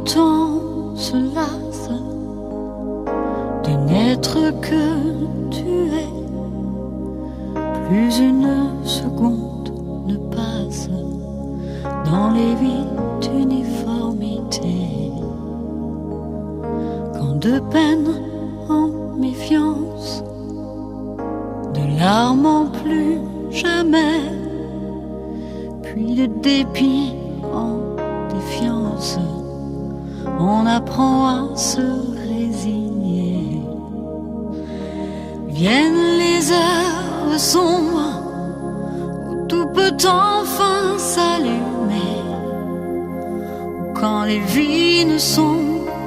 temps se lasse de n'être que tu es. Plus une seconde ne passe dans les vides uniformités. Quand de peine en méfiance, de larmes en plus jamais, puis de dépit en défiance, on apprend à se résigner. Viennent les heures sombres où tout peut enfin s'allumer, où quand les vies ne sont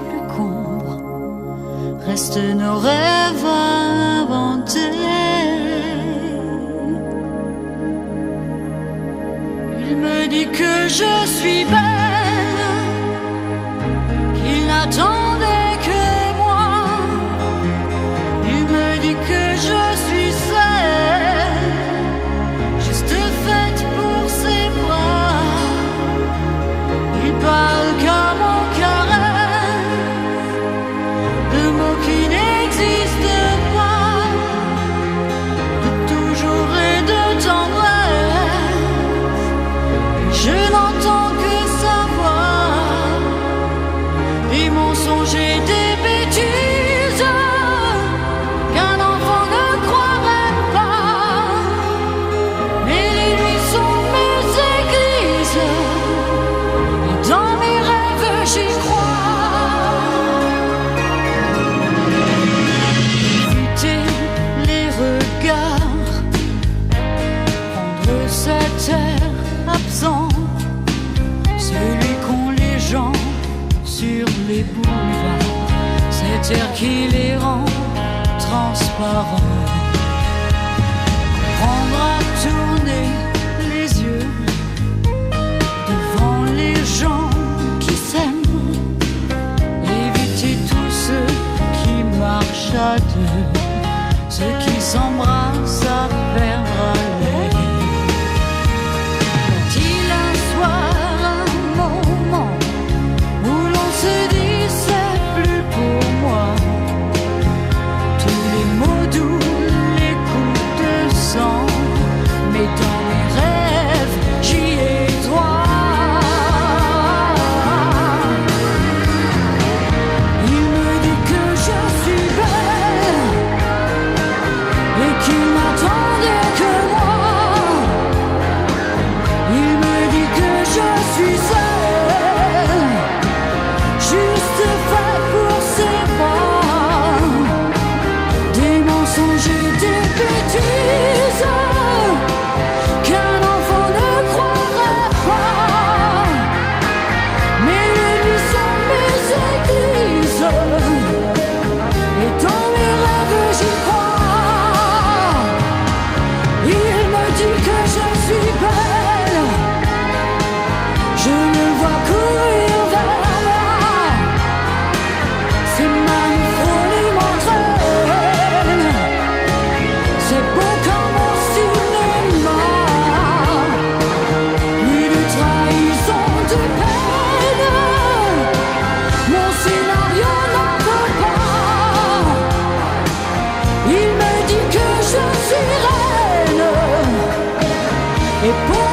plus qu'ombres, restent nos rêves à inventer. Il me dit que je suis belle, qu'il n'attendait que moi. Il me dit que je suis celle, juste faite pour ses bras. Il parle comme en caresse, de mots qui n'existent pas, de toujours et de tendresse. Je n'entends que sa voix, des mensonges et des bêtises qu'un enfant ne croirait pas. Mais les nuits sont mes églises, et dans mes rêves j'y crois. Éviter les regards, prendre cet air absent, celui qu'ont les gens sur les boulevards, cet air qui les rend transparents. Prendre à tourner les yeux devant les gens qui s'aiment, éviter tous ceux qui marchent à deux, ceux qui s'embrassent à perdre haleine. Est-il un soir, un moment où l'on se dit c'est plus pour moi? Tous les mots doux, les coups de sang, mais dans mes rêves j'y ai droit. Il me dit que je suis belle et qu'il n'attendait que moi. Il me dit que je suis seule, juste faite pour ses bras, des mensonges et des bêtises qu'un enfant ne croirait pas. Mais les nuits sont mes églises, et dans mes rêves j'y crois. Il me dit que je suis belle, je le vois courir vers moi. Ses mains folie m'entraînent, c'est beau comme au cinéma. Plus de trahison, de peine, mon scénario n'en peut pas. Il me dit que je suis reine, et pour